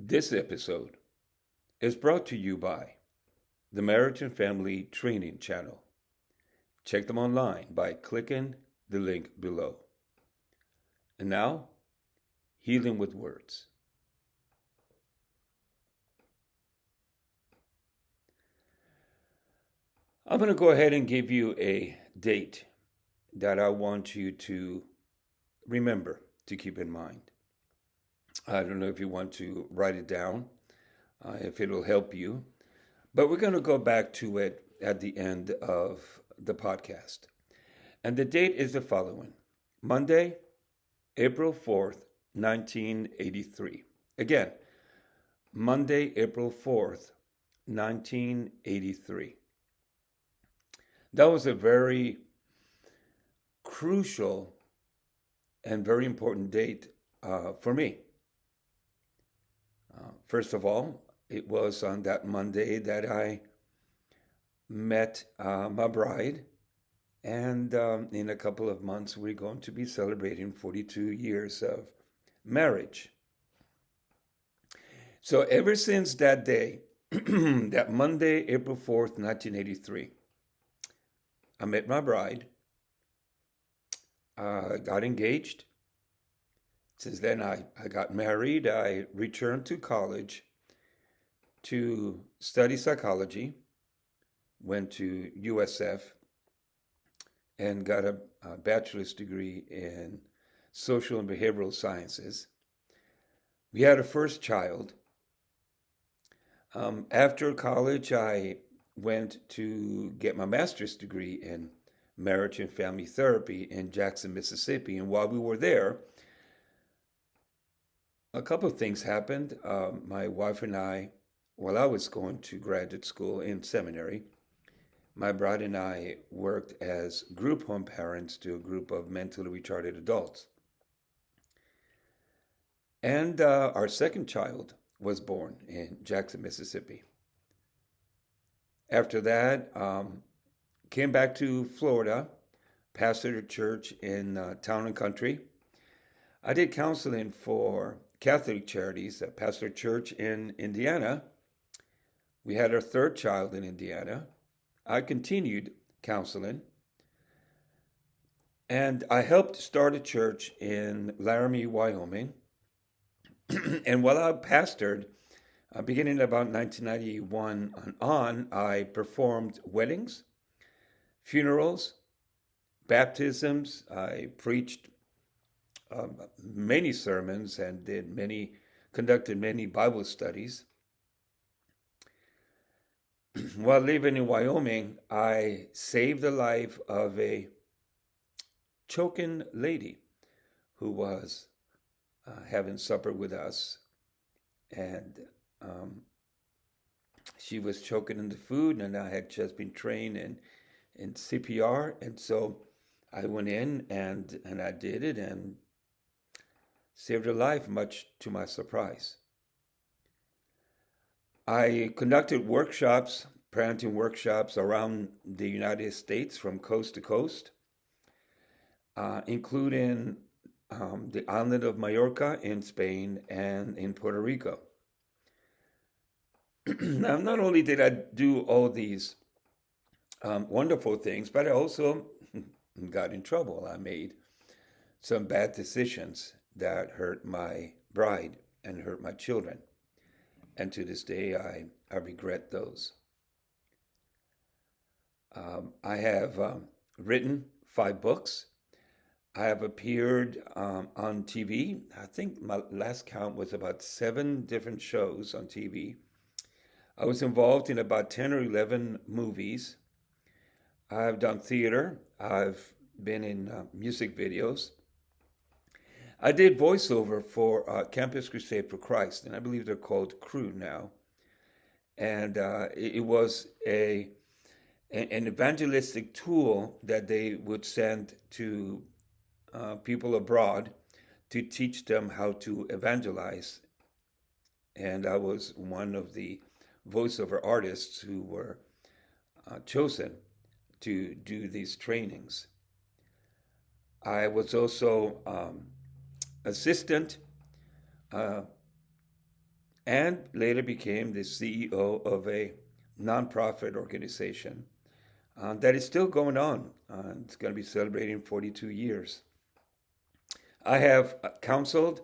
This episode is brought to you by the Marriage and Family Training Channel. Check them online by clicking the link below. And now, Healing with Words. I'm going to go ahead and give you a date that I want you to remember, to keep in mind. I don't know if you want to write it down, if it'll help you, but we're going to go back to it at the end of the podcast. And the date is the following: Monday, April 4th, 1983. Again, Monday, April 4th, 1983. That was a very crucial and very important date for me. First of all, it was on that Monday that I met my bride, and in a couple of months, we're going to be celebrating 42 years of marriage. So ever since that day, that Monday, April 4th, 1983, I met my bride, got engaged. Since then, I got married. I returned to college to study psychology, went to USF, and got a bachelor's degree in social and behavioral sciences. We had a first child. After college, I went to get my master's degree in marriage and family therapy in Jackson, Mississippi. And while we were there, a couple of things happened. My wife and I, while I was going to graduate school in seminary, my bride and I worked as group home parents to a group of mentally retarded adults. And our second child was born in Jackson, Mississippi. After that, came back to Florida, pastored a church in Town and Country. I did counseling for Catholic Charities, pastored a church in Indiana. We had our third child in Indiana. I continued counseling, and I helped start a church in Laramie, Wyoming. And while I pastored, beginning about 1991 on, I performed weddings, funerals, baptisms. I preached many sermons and conducted many Bible studies. While living in Wyoming, I saved the life of a choking lady who was having supper with us, and she was choking in the food, and I had just been trained in CPR, and so I went in and I did it and saved her life, much to my surprise. I conducted workshops, parenting workshops around the United States from coast to coast, including the island of Mallorca in Spain and in Puerto Rico. Now, not only did I do all these wonderful things, but I also got in trouble. I made some bad decisions that hurt my bride and hurt my children. And to this day, I regret those. I have written 5 books. I have appeared on TV. I think my last count was about 7 different shows on TV. I was involved in about 10 or 11 movies. I've done theater. I've been in music videos. I did voiceover for Campus Crusade for Christ, and I believe they're called Crew now. And it was an evangelistic tool that they would send to people abroad to teach them how to evangelize. And I was one of the voiceover artists who were chosen to do these trainings. I was also assistant and later became the CEO of a nonprofit organization that is still going on. It's going to be celebrating 42 years. I have counseled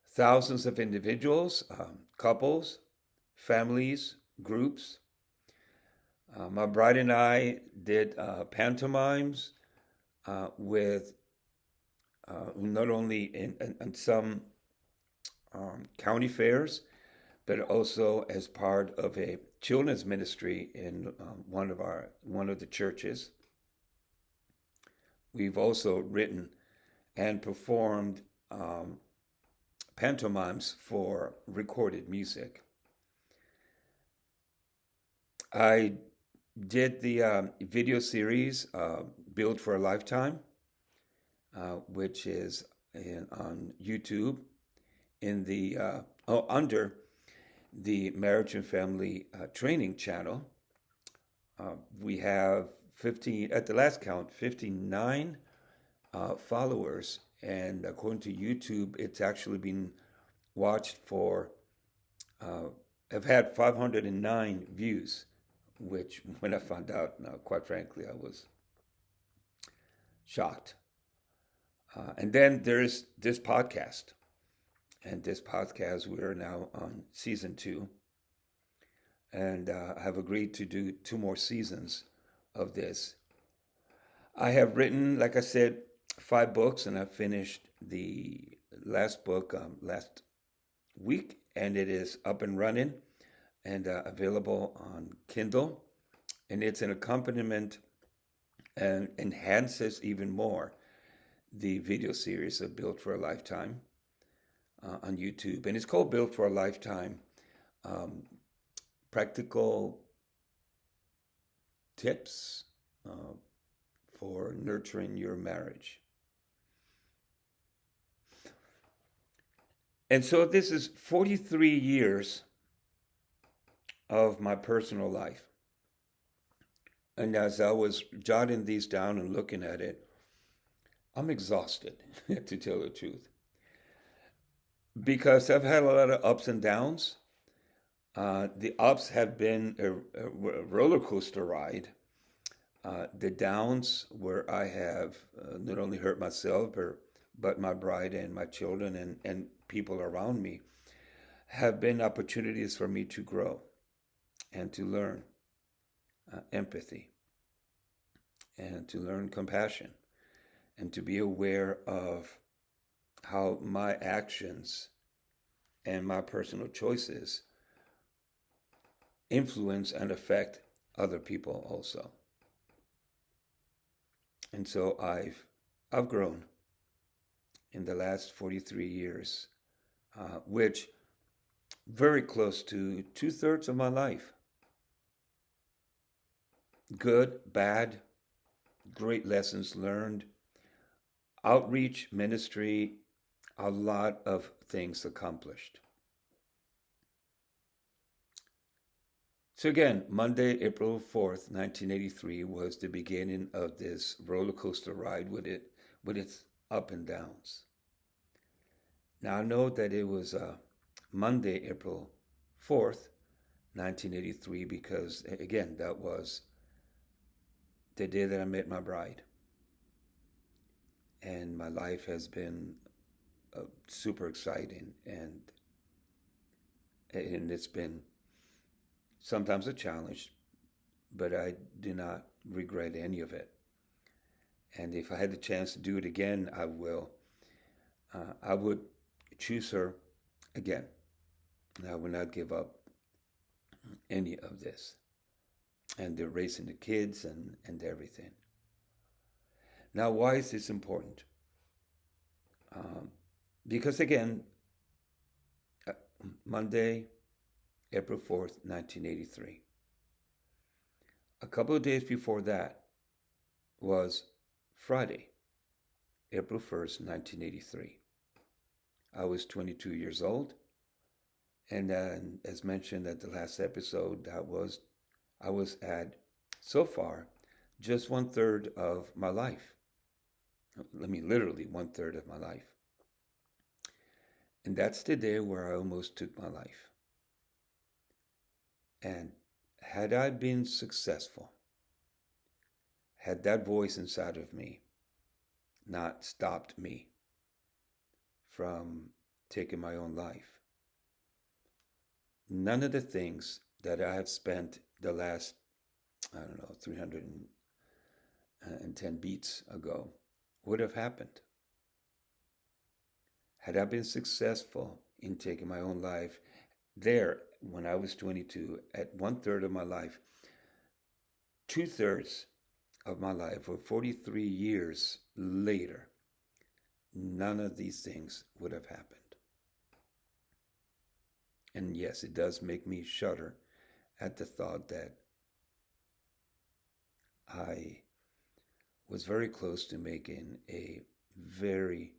thousands of individuals, couples, families, groups. My bride and I did pantomimes with not only in some county fairs, but also as part of a children's ministry in one of the churches. We've also written and performed pantomimes for recorded music. I did the video series Built for a Lifetime, which is on YouTube in the under the Marriage and Family Training channel. We have 15, at the last count, 59 followers, and according to YouTube, it's actually been watched for. I've had 509 views, which when I found out, quite frankly, I was shocked. And then there's this podcast. And this podcast, we are now on season 2. And I have agreed to do 2 more seasons of this. I have written, like I said, 5 books, and I finished the last book last week, and it is up and running and available on Kindle. And it's an accompaniment and enhances even more the video series of Built for a Lifetime on YouTube. And it's called Built for a Lifetime, Practical Tips for Nurturing Your Marriage. And so this is 43 years of my personal life. And as I was jotting these down and looking at it, I'm exhausted, to tell the truth. Because I've had a lot of ups and downs. The ups have been a roller coaster ride. The downs where I have not only hurt myself, but my bride and my children and people around me have been opportunities for me to grow and to learn empathy and to learn compassion and to be aware of how my actions and my personal choices influence and affect other people also. And so I've grown in the last 43 years, which very close to 2/3 of my life. Good, bad, great lessons learned, outreach, ministry, a lot of things accomplished. So again, Monday, April 4th, 1983 was the beginning of this roller coaster ride with its up and downs. Now I know that it was Monday, April 4th, 1983, because again, that was the day that I met my bride. And my life has been super exciting, and it's been sometimes a challenge, but I do not regret any of it. And if I had the chance to do it again, I will. I would choose her again. And I would not give up any of this. And they're raising the kids and everything. Now, why is this important? Because again, Monday, April 4th, 1983. A couple of days before that was Friday, April 1st, 1983. I was 22 years old. And as mentioned at the last episode, I was at, so far, just 1/3 of my life. I mean, literally 1/3 of my life. And that's the day where I almost took my life. And had I been successful, had that voice inside of me not stopped me from taking my own life, none of the things that I have spent the last, I don't know, 310 beats ago would have happened. Had I been successful in taking my own life there when I was 22, at 1/3 of my life, 2/3 of my life, or 43 years later, none of these things would have happened. And yes, it does make me shudder at the thought that I was very close to making a very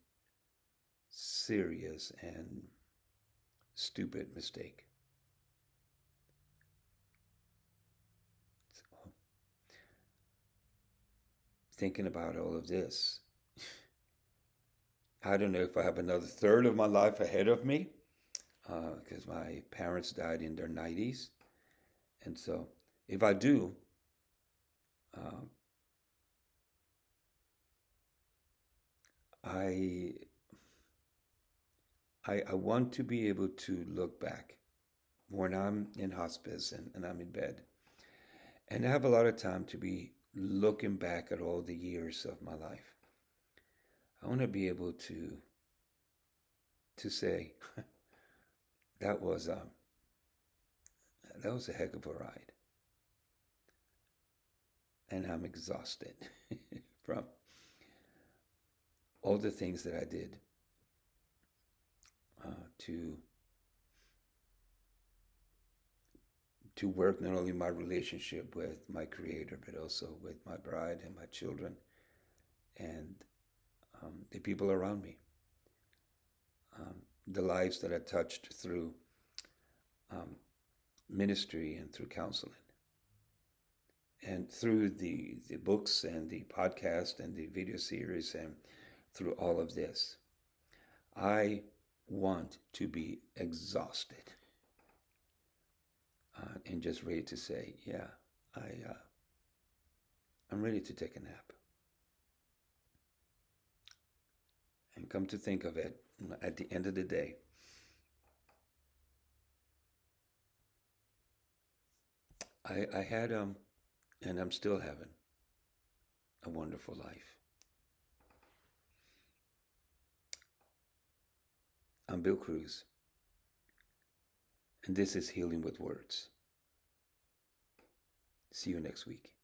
serious and stupid mistake. So, thinking about all of this, I don't know if I have another third of my life ahead of me because my parents died in their 90s. And so, if I do, uh, I, I want to be able to look back when I'm in hospice and I'm in bed and I have a lot of time to be looking back at all the years of my life. I want to be able to say that was um, that was a heck of a ride, and I'm exhausted from all the things that I did to work not only my relationship with my Creator, but also with my bride and my children and the people around me, the lives that I touched through um, ministry and through counseling and through the books and the podcast and the video series and through all of this. I want to be exhausted and just ready to say, yeah, I'm ready to take a nap. And come to think of it, at the end of the day, I had and I'm still having a wonderful life. I'm Bill Cruz, and this is Healing with Words. See you next week.